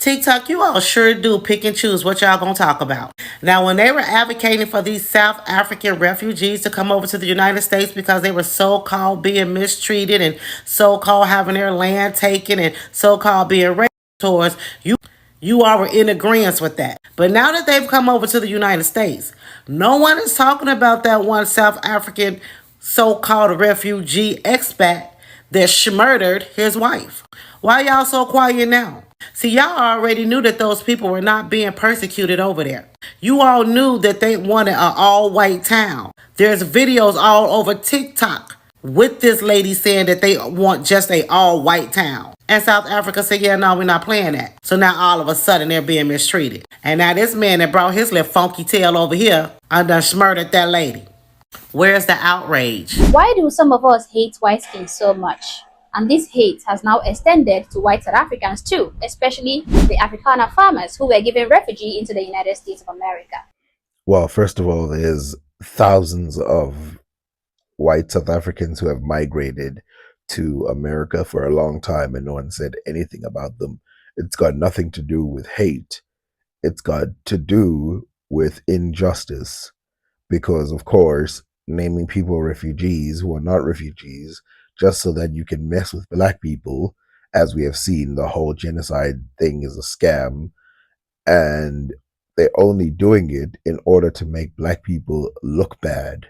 TikTok, you all sure do pick and choose what y'all gonna talk about. Now, when they were advocating for these South African refugees to come over to the United States because they were so called being mistreated and so called having their land taken and so called being racist towards, you all were in agreement with that. But now that they've come over to the United States, no one is talking about that one South African so called refugee expat that murdered his wife. Why y'all so quiet now? See, y'all already knew that those people were not being persecuted over there. You all knew that they wanted an all white town. There's videos all over TikTok with this lady saying that they want just a all white town. And South Africa said, yeah, no, we're not playing that. So now all of a sudden they're being mistreated. And now this man that brought his little funky tail over here, I done murdered that lady. Where's the outrage? Why do some of us hate white skin so much? And this hate has now extended to white South Africans too, especially the Afrikaner farmers who were given refugee into the United States of America. Well, first of all, there's thousands of white South Africans who have migrated to America for a long time and no one said anything about them. It's got nothing to do with hate. It's got to do with injustice. Because, of course, naming people refugees who are not refugees just so that you can mess with black people, as we have seen, the whole genocide thing is a scam. And they're only doing it in order to make black people look bad.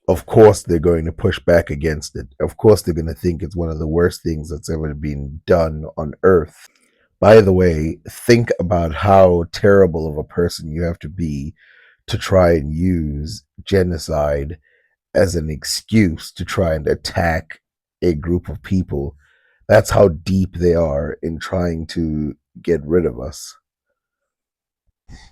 Of course, they're going to push back against it. Of course, they're going to think it's one of the worst things that's ever been done on earth. By the way, think about how terrible of a person you have to be to try and use genocide as an excuse to try and attack a group of people. That's how deep they are in trying to get rid of us.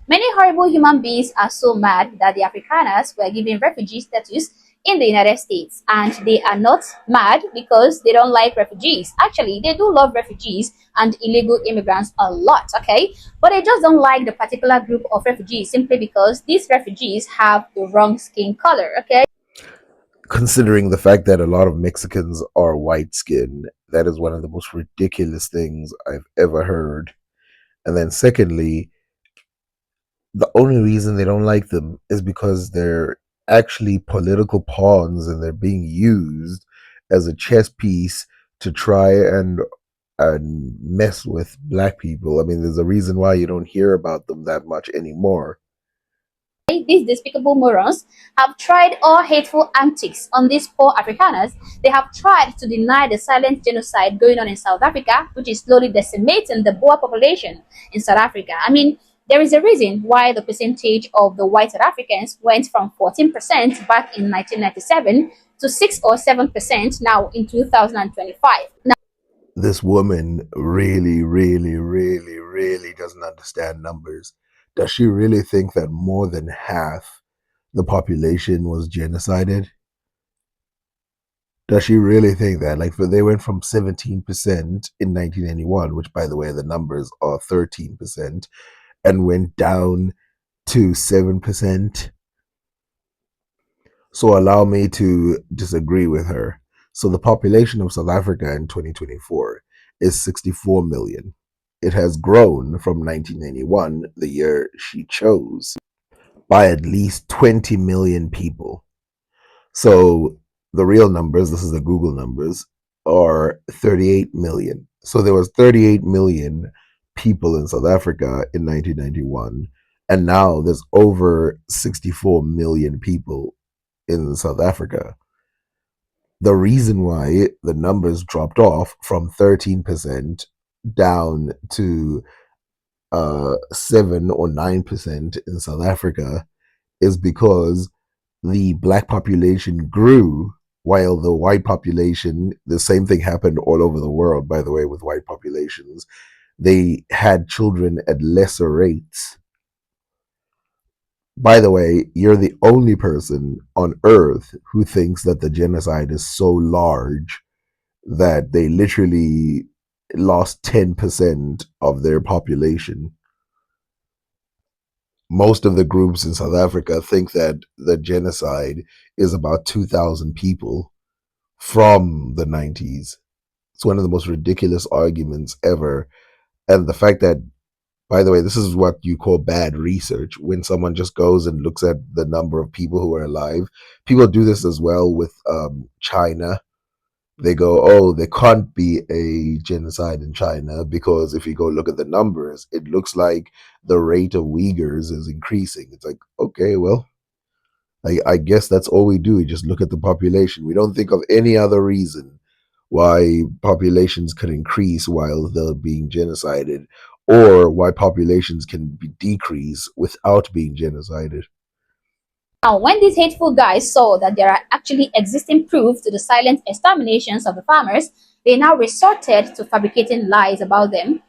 Many horrible human beings are so mad that the Afrikaners were given refugee status in the United States, and they are not mad because they don't like refugees. Actually, they do love refugees and illegal immigrants a lot, okay? But they just don't like the particular group of refugees simply because these refugees have the wrong skin color, okay? Considering the fact that a lot of Mexicans are white skinned, that is one of the most ridiculous things I've ever heard. And then secondly, the only reason they don't like them is because they're actually political pawns and they're being used as a chess piece to try and mess with black people. I mean, there's a reason why you don't hear about them that much anymore. These despicable morons have tried all hateful antics on these poor Afrikaners. They have tried to deny the silent genocide going on in South Africa, which is slowly decimating the Boer population in South Africa. I mean, there is a reason why the percentage of the white South Africans went from 14% back in 1997 to 6 or 7% now in 2025. Now, this woman really, really, really, really doesn't understand numbers. Does she really think that more than half the population was genocided? Does she really think that? Like, they went from 17% in 1991, which, by the way, the numbers are 13%, and went down to 7%. So allow me to disagree with her. So the population of South Africa in 2024 is 64 million. It has grown from 1991, the year she chose, by at least 20 million people. So the real numbers, this is the Google numbers, are 38 million. So there was 38 million people in South Africa in 1991, and now there's over 64 million people in South Africa. The reason why the numbers dropped off from 13% down to 7 or 9% in South Africa is because the black population grew while the white population, the same thing happened all over the world, by the way, with white populations. They had children at lesser rates. By the way, you're the only person on earth who thinks that the genocide is so large that they literally lost 10% of their population. Most of the groups in South Africa think that the genocide is about 2,000 people from the 90s. It's one of the most ridiculous arguments ever. And the fact that, by the way, this is what you call bad research, when someone just goes and looks at the number of people who are alive. People do this as well with China. They go, oh, there can't be a genocide in China because if you go look at the numbers, it looks like the rate of Uyghurs is increasing. It's like, okay, well, I guess that's all we do. We just look at the population. We don't think of any other reason why populations can increase while they're being genocided, or why populations can decrease without being genocided. Now, when these hateful guys saw that there are actually existing proof to the silent exterminations of the farmers, they now resorted to fabricating lies about them.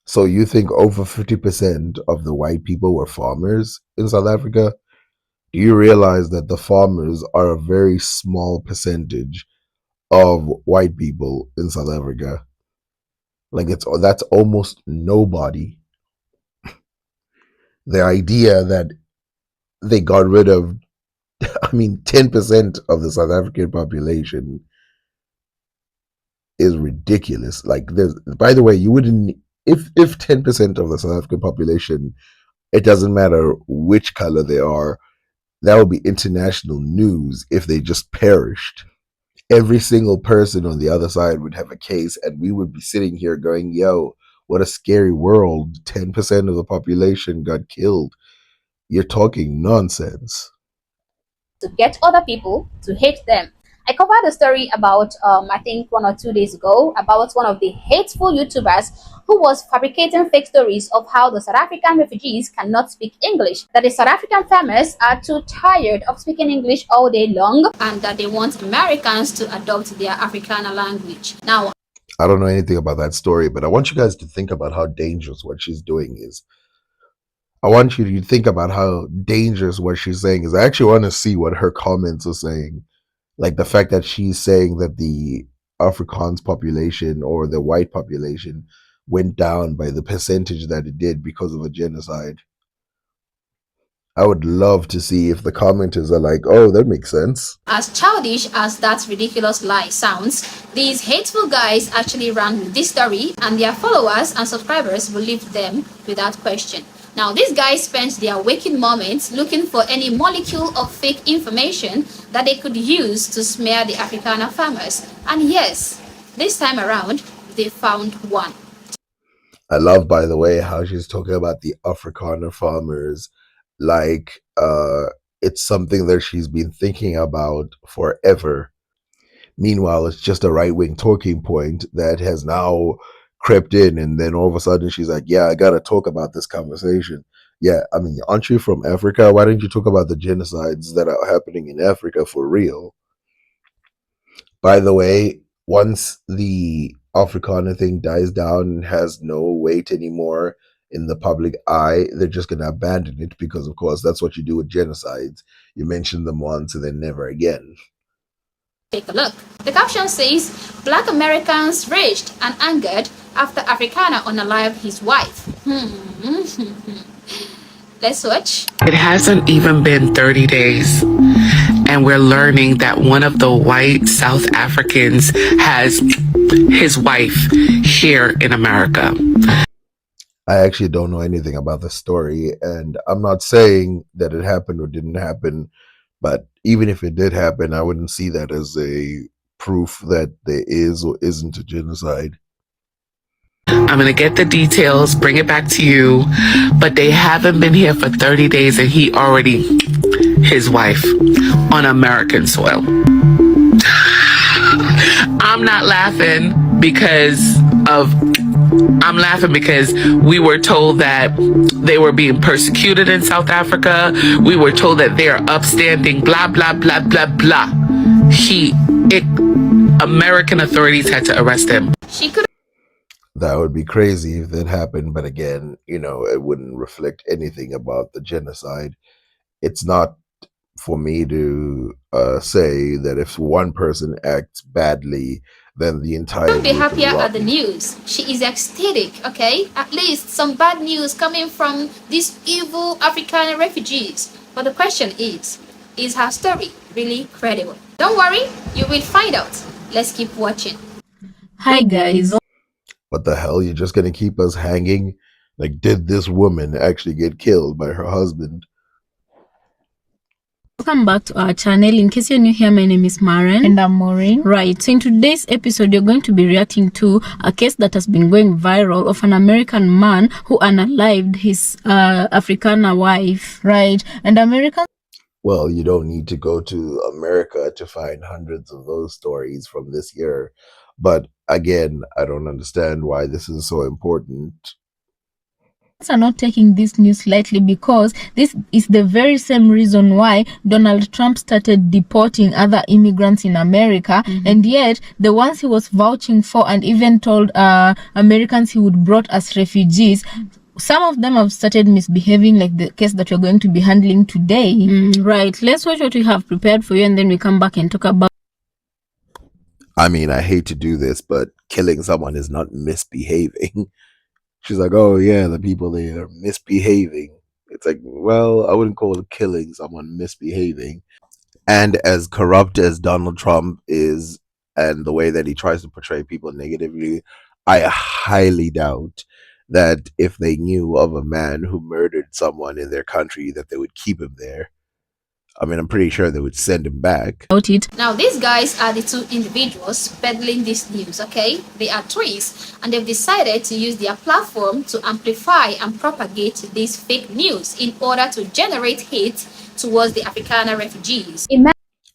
So you think over 50% of the white people were farmers in South Africa? Do you realize that the farmers are a very small percentage of white people in South Africa? Like that's almost nobody. The idea that they got rid of, 10% of the South African population is ridiculous. Like, by the way, you wouldn't, if 10% of the South African population, it doesn't matter which color they are, that would be international news if they just perished. Every single person on the other side would have a case, and we would be sitting here going, yo, what a scary world. 10% of the population got killed. You're talking nonsense. To get other people to hate them. I covered a story about, I think 1 or 2 days ago, about one of the hateful YouTubers who was fabricating fake stories of how the South African refugees cannot speak English, that the South African farmers are too tired of speaking English all day long, and that they want Americans to adopt their Afrikaner language. Now, I don't know anything about that story, but I want you guys to think about how dangerous what she's doing is. I want you to think about how dangerous what she's saying is. I actually want to see what her comments are saying. Like the fact that she's saying that the Afrikaans population or the white population went down by the percentage that it did because of a genocide. I would love to see if the commenters are like, oh, that makes sense. As childish as that ridiculous lie sounds, these hateful guys actually ran with this story, and their followers and subscribers believed them without question. Now, these guys spent their waking moments looking for any molecule of fake information that they could use to smear the Afrikaner farmers. And yes, this time around, they found one. I love, by the way, how she's talking about the Afrikaner farmers like it's something that she's been thinking about forever. Meanwhile, it's just a right-wing talking point that has now crept in, and then all of a sudden she's like, yeah, I gotta talk about this conversation. Yeah, I mean, aren't you from Africa? Why don't you talk about the genocides that are happening in Africa for real? By the way, once the Afrikaner thing dies down and has no weight anymore in the public eye, they're just going to abandon it because, of course, that's what you do with genocides. You mention them once and then never again. Take a look. The caption says, Black Americans raged and angered after Afrikaner unalived his wife. Let's watch. It hasn't even been 30 days, and we're learning that one of the white South Africans has his wife here in America. I actually don't know anything about the story, and I'm not saying that it happened or didn't happen, but even if it did happen, I wouldn't see that as a proof that there is or isn't a genocide. I'm going to get the details, bring it back to you, but they haven't been here for 30 days and he already, his wife, on American soil. I'm not laughing because I'm laughing because we were told that they were being persecuted in South Africa. We were told that they are upstanding, blah, blah, blah, blah, blah. American authorities had to arrest him. That would be crazy if that happened, but again, it wouldn't reflect anything about the genocide. It's not for me to say that if one person acts badly, then the entire Can't be happier at the news. She is ecstatic, okay? At least some bad news coming from these evil African refugees. But the question is her story really credible? Don't worry, you will find out. Let's keep watching. Hi guys, What the hell? You're just gonna keep us hanging? Like, did this woman actually get killed by her husband? welcome back to our channel. In case you're new here, my name is Maren. And I'm Maureen. Right, so in today's episode, you're going to be reacting to a case that has been going viral of an American man who unalived his Afrikaner wife. Right. And Americans Well, you don't need to go to America to find hundreds of those stories from this year. But again, I don't understand why this is so important. are not taking this news lightly, because this is the very same reason why Donald Trump started deporting other immigrants in America. And yet the ones he was vouching for and even told Americans he would brought as refugees, some of them have started misbehaving, like the case that we're going to be handling today. Right, let's watch what we have prepared for you and then we come back and talk about. I mean, I hate to do this, but killing someone is not misbehaving. She's like, oh yeah, the people, they are misbehaving. It's like, well, I wouldn't call killing someone misbehaving. And as corrupt as Donald Trump is, and the way that he tries to portray people negatively, I highly doubt that if they knew of a man who murdered someone in their country, that they would keep him there. I mean, I'm pretty sure they would send him back. Now, these guys are the two individuals peddling this news, okay? They are twins, and they've decided to use their platform to amplify and propagate this fake news in order to generate hate towards the Afrikaner refugees.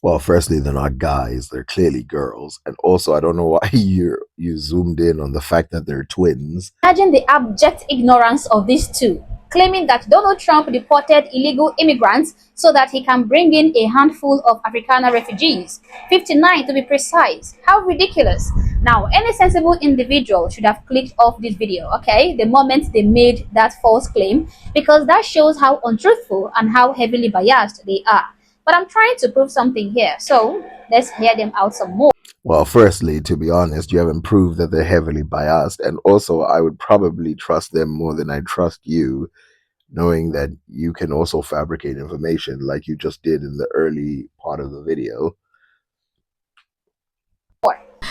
Well, firstly, they're not guys; they're clearly girls. And also, I don't know why you zoomed in on the fact that they're twins. Imagine the abject ignorance of these two, claiming that Donald Trump deported illegal immigrants so that he can bring in a handful of Afrikaner refugees, 59 to be precise. How ridiculous. Now, any sensible individual should have clicked off this video, okay, the moment they made that false claim, because that shows how untruthful and how heavily biased they are. But I'm trying to prove something here, so let's hear them out some more. Well, firstly, to be honest, you haven't proved that they're heavily biased. And also, I would probably trust them more than I trust you, knowing that you can also fabricate information like you just did in the early part of the video.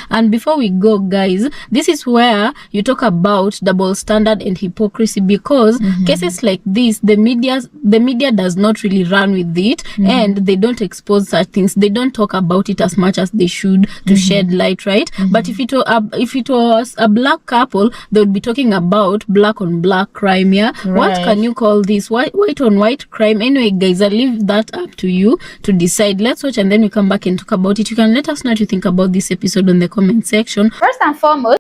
And before we go, guys, this is where you talk about double standard and hypocrisy, because cases like this, the media does not really run with it, and they don't expose such things. They don't talk about it as much as they should to shed light, right? But if it was a black couple, they would be talking about black on black crime. Yeah, what can you call this? White on white crime? Anyway, guys, I leave that up to you to decide. Let's watch and then we come back and talk about it. You can let us know what you think about this episode on the comment section. First and foremost,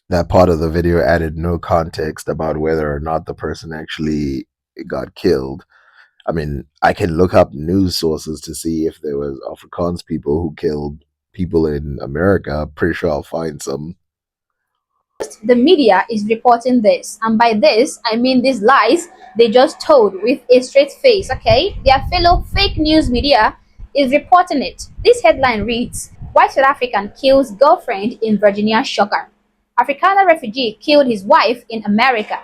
that part of the video added no context about whether or not the person actually got killed. I mean, I can look up news sources to see if there was Afrikaans people who killed people in America. Pretty sure I'll find some. the media is reporting this, and by this I mean these lies they just told with a straight face, okay? Their fellow fake news media is reporting it. This headline reads, White South African kills girlfriend in Virginia shocker. Afrikaner refugee killed his wife in America.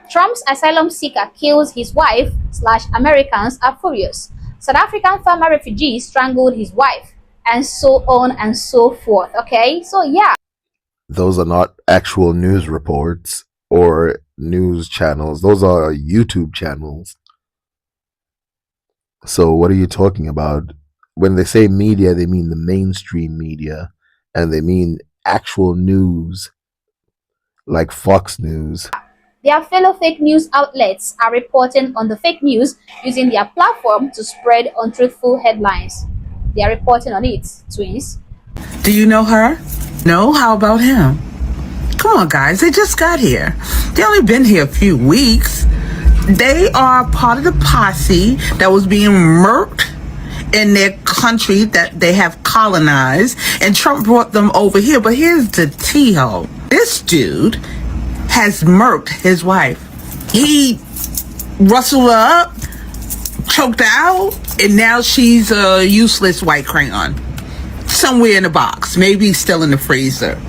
Trump's asylum seeker kills his wife / Americans are furious. South African farmer refugee strangled his wife, and so on and so forth, okay? So yeah. Those are not actual news reports or news channels. Those are YouTube channels. So what are you talking about? When they say media, they mean the mainstream media, and they mean actual news, like Fox News. Their fellow fake news outlets are reporting on the fake news using their platform to spread untruthful headlines. They are reporting on it, twins. Do you know her? No? How about him? Come on, guys. They just got here. They only been here a few weeks. They are part of the posse that was being murked in their country that they have colonized, and Trump brought them over here. But here's the T-ho. This dude has murked his wife. He rustled her up, choked her out, and now she's a useless white crayon. Somewhere in the box, maybe still in the freezer.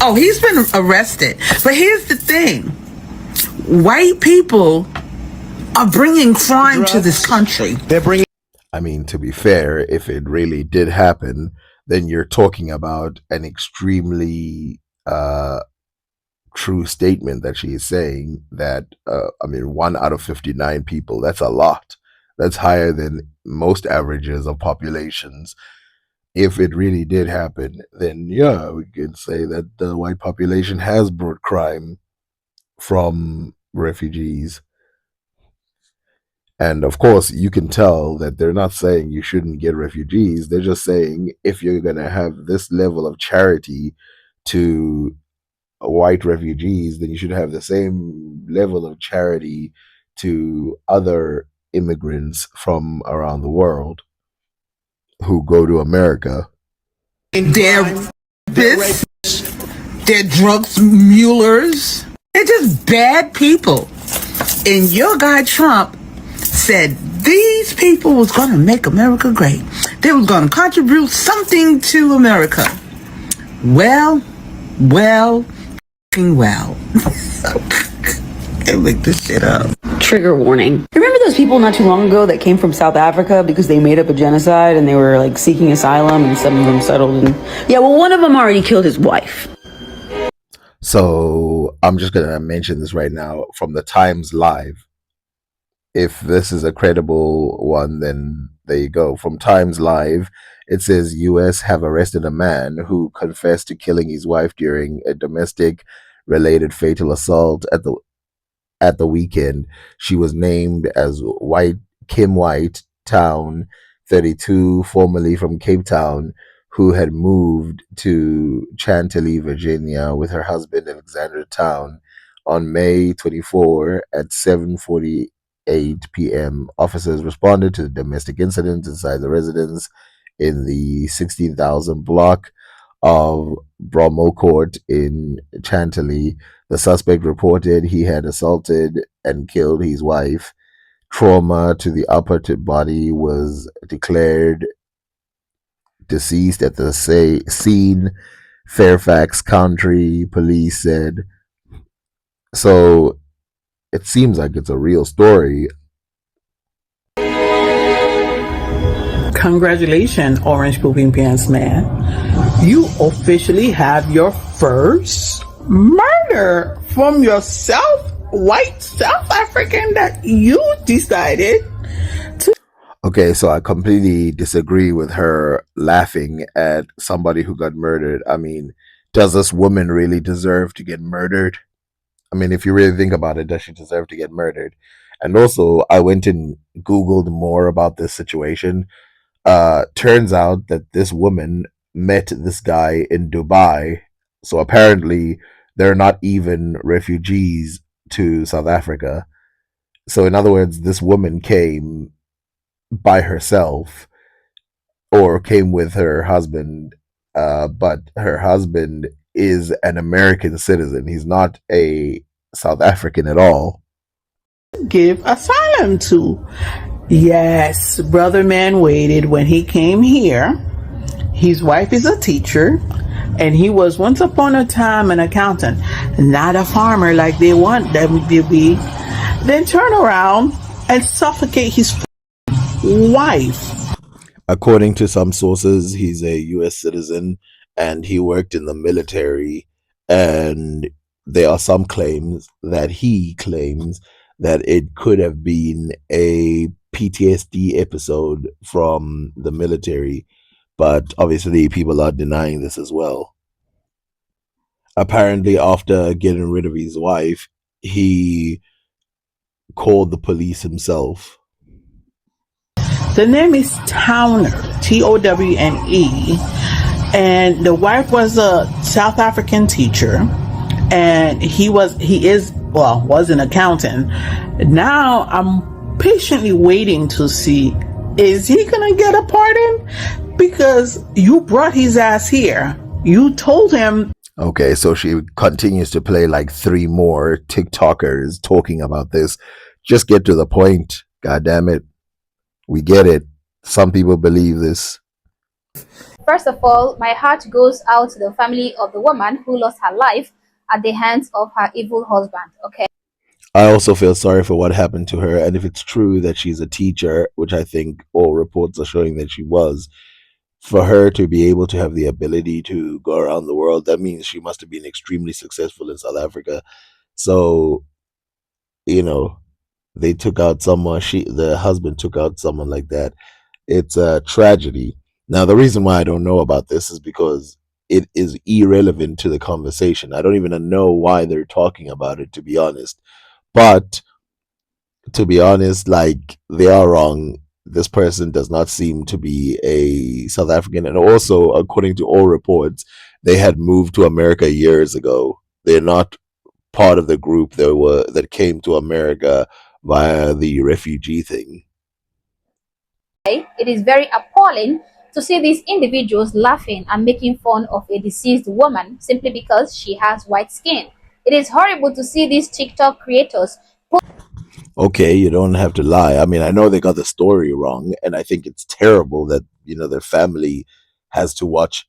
Oh, he's been arrested. But here's the thing. White people are bringing crime to this country. I mean, to be fair, if it really did happen, then you're talking about an extremely true statement that she is saying that, 1 out of 59 people, that's a lot. That's higher than most averages of populations. If it really did happen, then yeah, we can say that the white population has brought crime from refugees. And of course, you can tell that they're not saying you shouldn't get refugees. They're just saying if you're going to have this level of charity to white refugees, then you should have the same level of charity to other immigrants from around the world who go to America. They're this, they're drug mulers. They're just bad people. And your guy Trump said these people was going to make America great. They was going to contribute something to America. Well. They make this shit up. Trigger warning. Remember those people not too long ago that came from South Africa because they made up a genocide and they were like seeking asylum and some of them settled in... Yeah, well, one of them already killed his wife. So I'm just going to mention this right now from the Times Live. If this is a credible one, then there you go. From Times Live, it says U.S. have arrested a man who confessed to killing his wife during a domestic-related fatal assault at the weekend. She was named as Kim White Town, 32, formerly from Cape Town, who had moved to Chantilly, Virginia, with her husband Alexander Town on May 24 at 7:48 p.m. Officers responded to the domestic incident inside the residence in the 16,000 block of Bromocourt in Chantilly. The suspect reported he had assaulted and killed his wife. Trauma to the upper body was declared deceased at the scene, Fairfax County Police said. So it seems like it's a real story. Congratulations, Orange Pooping Pants Man. You officially have your first murder from yourself, white South African, that you decided to. Okay, so I completely disagree with her laughing at somebody who got murdered. I mean, does this woman really deserve to get murdered? I mean, if you really think about it, does she deserve to get murdered? And also, I went and Googled more about this situation. Turns out that this woman met this guy in Dubai. So apparently, they're not even refugees to South Africa. So in other words, this woman came by herself or came with her husband, but her husband is an American citizen. He's not a South African at all. Give asylum to. Yes, brother man waited when he came here. His wife is a teacher, and he was once upon a time an accountant, not a farmer like they want them to be. Then turn around and suffocate his wife. According to some sources, he's a U.S. citizen and he worked in the military. And there are some claims that he claims that it could have been a PTSD episode from the military. But obviously, people are denying this as well. Apparently, after getting rid of his wife, he called the police himself. The name is Towner, Towne, and the wife was a South African teacher, and he was an accountant. Now I'm patiently waiting to see, is he gonna get a pardon? Because you brought his ass here. You told him. Okay, so she continues to play like 3 more TikTokers talking about this. Just get to the point. God damn it. We get it. Some people believe this. First of all, my heart goes out to the family of the woman who lost her life at the hands of her evil husband, okay? I also feel sorry for what happened to her. And if it's true that she's a teacher, which I think all reports are showing that she was, For her to be able to have the ability to go around the world, that means she must have been extremely successful in South Africa. So, you know, they took out someone, the husband took out someone like that. It's a tragedy. Now, the reason why I don't know about this is because it is irrelevant to the conversation. I don't even know why they're talking about it, to be honest. But to be honest, like, they are wrong. This person does not seem to be a South African. And also, according to all reports, they had moved to America years ago. They're not part of the group that came to America via the refugee thing. It is very appalling to see these individuals laughing and making fun of a deceased woman simply because she has white skin. It is horrible to see these TikTok creators. Okay, you don't have to lie. I mean, I know they got the story wrong, and I think it's terrible that, their family has to watch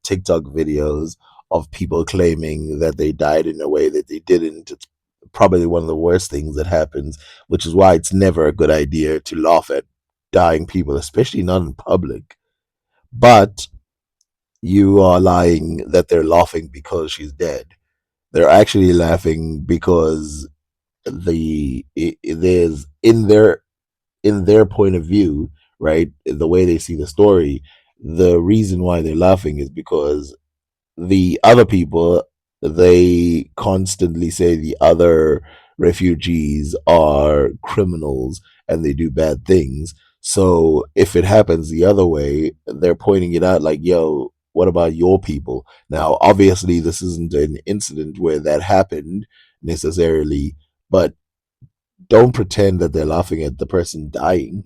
TikTok videos of people claiming that they died in a way that they didn't. It's probably one of the worst things that happens, which is why it's never a good idea to laugh at dying people, especially not in public. But you are lying that they're laughing because she's dead. They're actually laughing because there's in their point of view, right? The way they see the story, the reason why they're laughing is because the other people, they constantly say the other refugees are criminals and they do bad things. So if it happens the other way, they're pointing it out like, yo, what about your people? Now, obviously, this isn't an incident where that happened necessarily, but don't pretend that they're laughing at the person dying.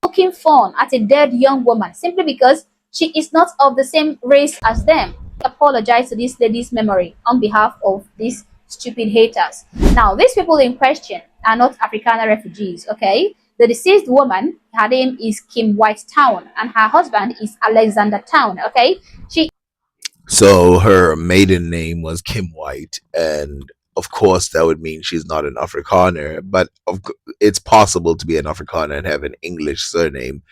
Poking fun at a dead young woman simply because she is not of the same race as them. I apologize to this lady's memory on behalf of these stupid haters. Now, these people in question are not Afrikaner refugees, okay? The deceased woman, her name is Kim White Town, and her husband is Alexander Town, okay? So her maiden name was Kim White, and of course that would mean she's not an Afrikaner. But it's possible to be an Afrikaner and have an English surname,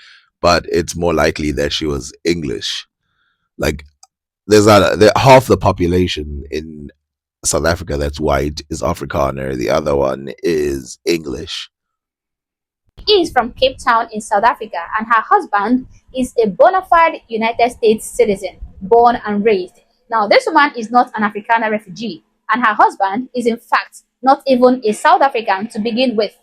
but it's more likely that she was English. Like, half the population in South Africa that's white is Afrikaner. The other one is English. Is from Cape Town in South Africa, and her husband is a bona fide United States citizen, born and raised. Now, this woman is not an Afrikaner refugee, and her husband is, in fact, not even a South African to begin with.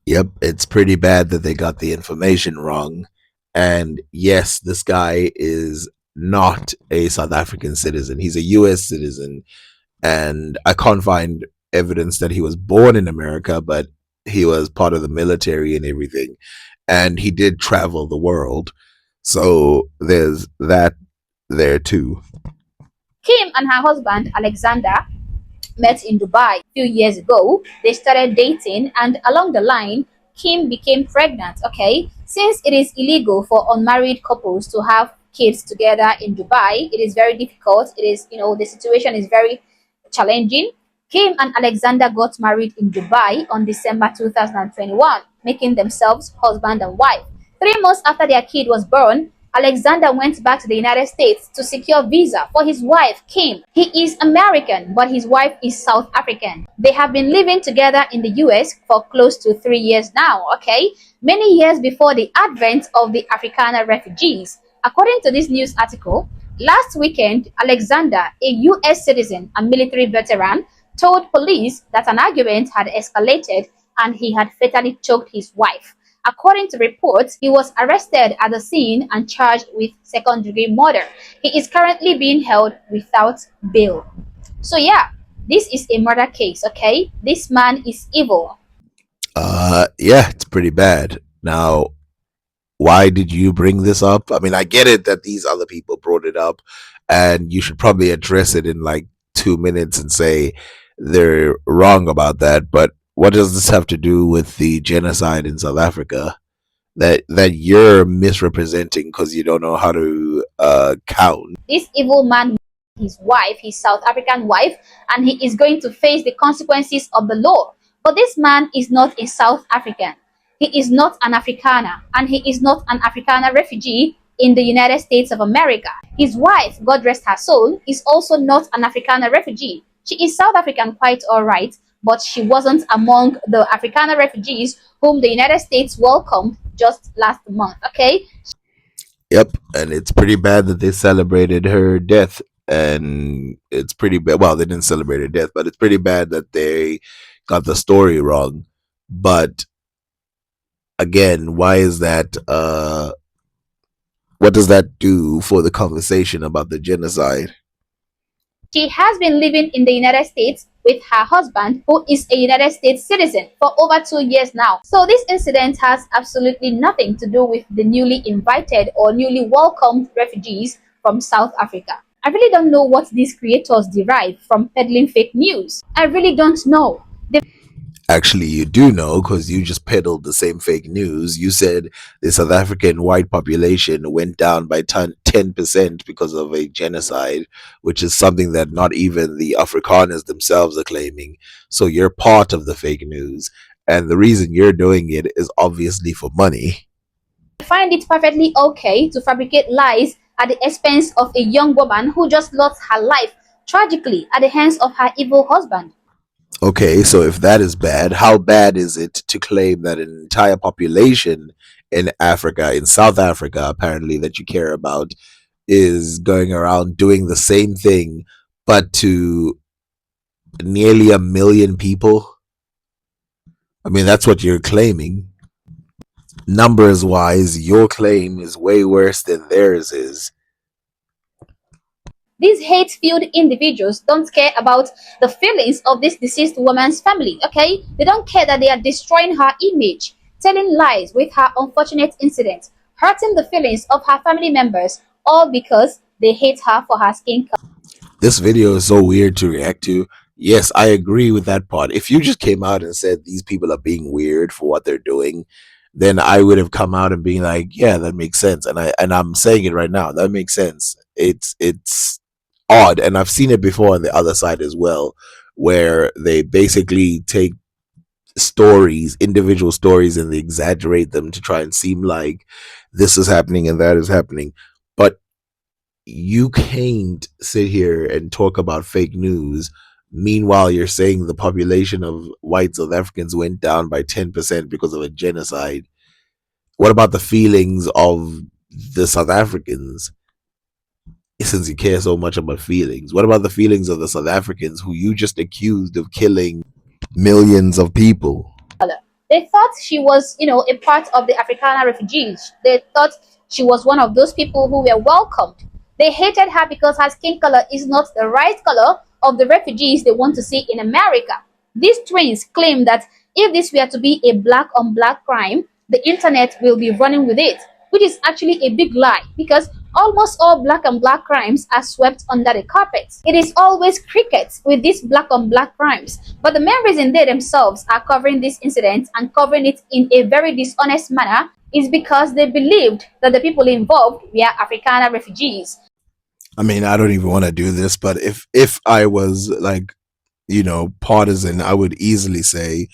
Yep, it's pretty bad that they got the information wrong. And yes, this guy is not a South African citizen. He's a US citizen. And I can't find evidence that he was born in America, but he was part of the military and everything. And he did travel the world. So there's that there too. Kim and her husband, Alexander, met in Dubai a few years ago. They started dating, and along the line, Kim became pregnant, okay? Since it is illegal for unmarried couples to have kids together in Dubai, it is very difficult. It is, the situation is very challenging. Kim and Alexander got married in Dubai on December 2021, making themselves husband and wife. 3 months after their kid was born, Alexander went back to the United States to secure visa for his wife, Kim. He is American, but his wife is South African. They have been living together in the US for close to 3 years now, okay? Many years before the advent of the Afrikaner refugees. According to this news article, last weekend, Alexander, a US citizen and military veteran, told police that an argument had escalated and he had fatally choked his wife. According to reports, he was arrested at the scene and charged with second-degree murder. He is currently being held without bail. So yeah, this is a murder case, okay? This man is evil. Yeah, it's pretty bad. Now, why did you bring this up? I mean, I get it that these other people brought it up, and you should probably address it in like 2 minutes and say they're wrong about that. But what does this have to do with the genocide in South Africa that you're misrepresenting because you don't know how to count? This evil man, his wife, his South African wife, and he is going to face the consequences of the law. But this man is not a South African. He is not an Afrikaner, and he is not an Afrikaner refugee in the United States of America. His wife, God rest her soul, is also not an Afrikaner refugee. She is South African, quite alright, but she wasn't among the Afrikaner refugees whom the United States welcomed just last month, okay? Yep, and it's pretty bad that they celebrated her death, and it's pretty bad. Well, they didn't celebrate her death, but it's pretty bad that they got the story wrong. But again, why is that? What does that do for the conversation about the genocide? She has been living in the United States with her husband, who is a United States citizen, for over 2 years now. So this incident has absolutely nothing to do with the newly invited or newly welcomed refugees from South Africa. I really don't know what these creators derive from peddling fake news. I really don't know. Actually, you do know, because you just peddled the same fake news. You said the South African white population went down by 10% because of a genocide, which is something that not even the Afrikaners themselves are claiming. So you're part of the fake news. And the reason you're doing it is obviously for money. I find it perfectly okay to fabricate lies at the expense of a young woman who just lost her life tragically at the hands of her evil husband. Okay, so if that is bad, how bad is it to claim that an entire population in Africa, in South Africa, apparently, that you care about, is going around doing the same thing, but to nearly 1 million people? I mean, that's what you're claiming. Numbers wise, your claim is way worse than theirs is. These hate-filled individuals don't care about the feelings of this deceased woman's family, okay? They don't care that they are destroying her image, telling lies with her unfortunate incident, hurting the feelings of her family members, all because they hate her for her skin color. This video is so weird to react to. Yes, I agree with that part. If you just came out and said these people are being weird for what they're doing, then I would have come out and been like, yeah, that makes sense. And I'm saying it right now. That makes sense. It's odd, and I've seen it before on the other side as well, where they basically take stories, individual stories, and they exaggerate them to try and seem like this is happening and that is happening. But you can't sit here and talk about fake news. Meanwhile, you're saying the population of white South Africans went down by 10% because of a genocide. What about the feelings of the South Africans? Since you care so much about feelings, what about the feelings of the South Africans who you just accused of killing millions of people? They thought she was, a part of the Afrikaner refugees. They thought she was one of those people who were welcomed. They hated her because her skin color is not the right color of the refugees they want to see in America. These twins claim that if this were to be a black-on-black crime, the internet will be running with it, which is actually a big lie, because almost all black on black crimes are swept under the carpet. It is always crickets with these black on black crimes, but the main reason they themselves are covering this incident and covering it in a very dishonest manner is because they believed that the people involved were Afrikaner refugees. I mean, I don't even want to do this, but if I was like, partisan, I would easily say,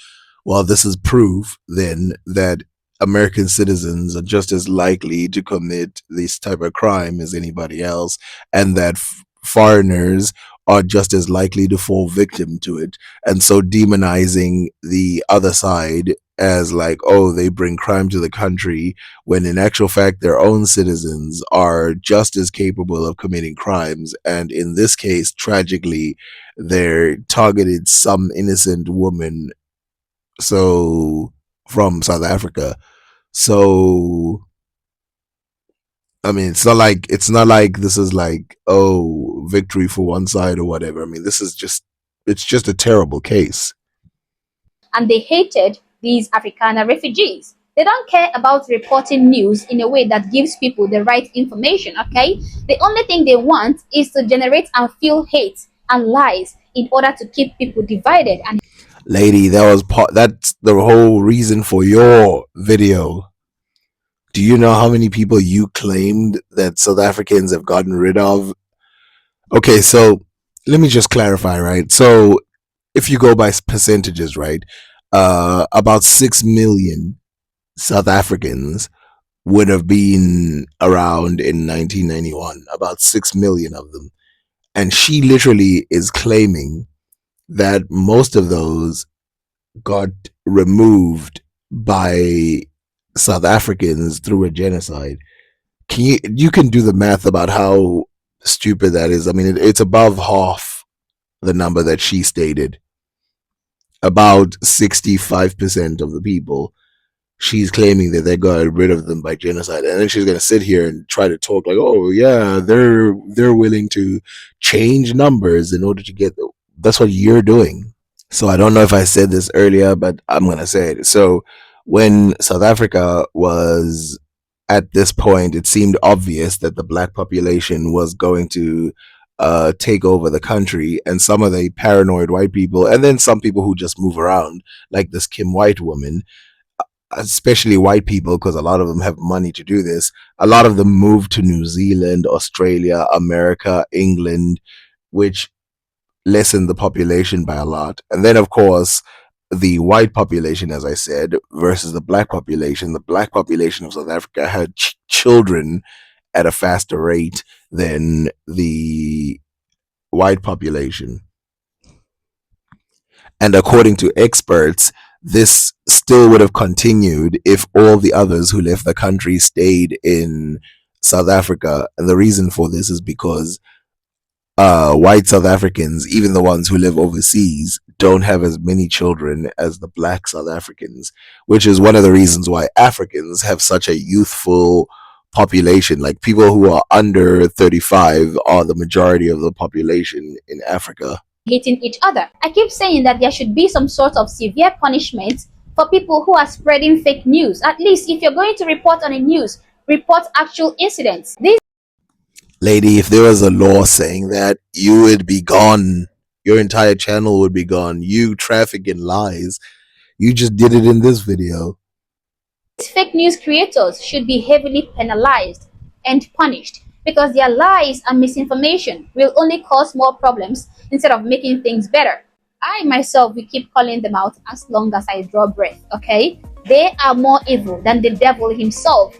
well, this is proof then that American citizens are just as likely to commit this type of crime as anybody else, and that foreigners are just as likely to fall victim to it. And so demonizing the other side as like, oh, they bring crime to the country, when in actual fact their own citizens are just as capable of committing crimes. And in this case, tragically, they targeted some innocent woman from South Africa. So I mean, it's not like this is like, oh, victory for one side or whatever. I mean, it's just a terrible case. And they hated these Afrikaner refugees. They don't care about reporting news in a way that gives people the right information, okay? The only thing they want is to generate and fuel hate and lies in order to keep people divided. And lady, that's the whole reason for your video. Do you know how many people you claimed that South Africans have gotten rid of? Okay, so let me just clarify, right? So if you go by percentages, right, about 6 million South Africans would have been around in 1991, about 6 million of them. And she literally is claiming that most of those got removed by South Africans through a genocide. You can do the math about how stupid that is. I mean, it's above half the number that she stated. About 65% of the people, she's claiming that they got rid of them by genocide, and then she's gonna sit here and try to talk like, oh yeah, they're willing to change numbers in order to get that's what you're doing. So I don't know if I said this earlier, but I'm gonna say it. So when South Africa was at this point, it seemed obvious that the black population was going to take over the country, and some of the paranoid white people, and then some people who just move around, like this Kim White woman, especially white people, because a lot of them have money to do this. A lot of them moved to New Zealand, Australia, America, England, which lessened the population by a lot. And then, of course, the white population, as I said, versus the black population. The black population of South Africa had children at a faster rate than the white population. And according to experts, this still would have continued if all the others who left the country stayed in South Africa. And the reason for this is because white South Africans, even the ones who live overseas, don't have as many children as the black South Africans, which is one of the reasons why Africans have such a youthful population. Like, people who are under 35 are the majority of the population in Africa. Hating each other. I keep saying that there should be some sort of severe punishment for people who are spreading fake news. At least if you're going to report on a news, report actual incidents. Lady, if there was a law saying that, you would be gone. Your entire channel would be gone. You traffic in lies. You just did it in this video. These fake news creators should be heavily penalized and punished, because their lies and misinformation will only cause more problems instead of making things better. I myself will keep calling them out as long as I draw breath, okay? They are more evil than the devil himself.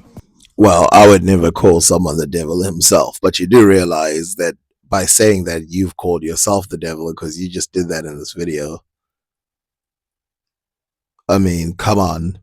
Well, I would never call someone the devil himself, but you do realize that by saying that, you've called yourself the devil, because you just did that in this video. I mean, come on.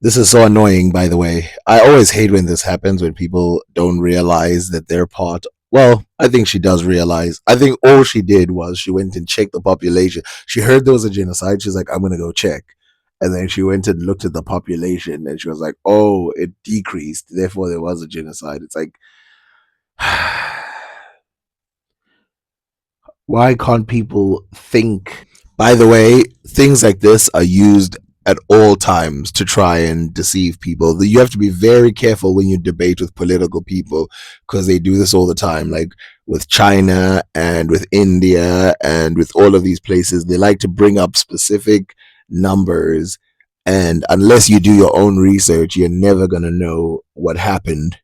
This is so annoying, by the way. I always hate when this happens, when people don't realize that they're part. Well, I think she does realize. I think all she did was she went and checked the population. She heard there was a genocide. She's like, I'm going to go check. And then she went and looked at the population, and she was like, oh, it decreased. Therefore, there was a genocide. It's like, why can't people think? By the way, things like this are used at all times to try and deceive people. You have to be very careful when you debate with political people, because they do this all the time. Like with China and with India and with all of these places, they like to bring up specific numbers, and unless you do your own research, you're never going to know what happened.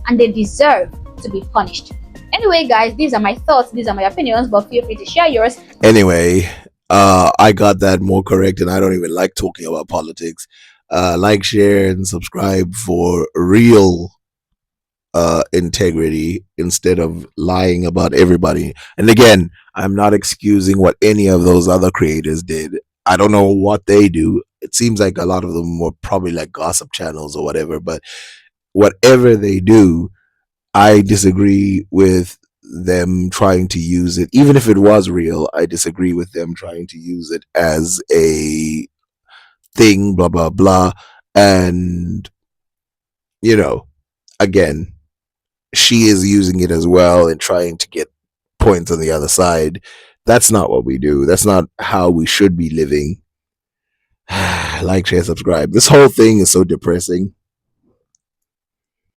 And they deserve to be punished. Anyway, guys, these are my thoughts, these are my opinions, but feel free to share yours. Anyway, I got that more correct, and I don't even like talking about politics. Like, share, and subscribe for real integrity instead of lying about everybody. And again, I'm not excusing what any of those other creators did. I don't know what they do. It seems like a lot of them were probably like gossip channels or whatever, but whatever they do, I disagree with them trying to use it. Even if it was real, I disagree with them trying to use it as a thing, blah, blah, blah. And, you know, again, she is using it as well and trying to get points on the other side. That's not what we do. That's not how we should be living. Like, share, subscribe. This whole thing is so depressing.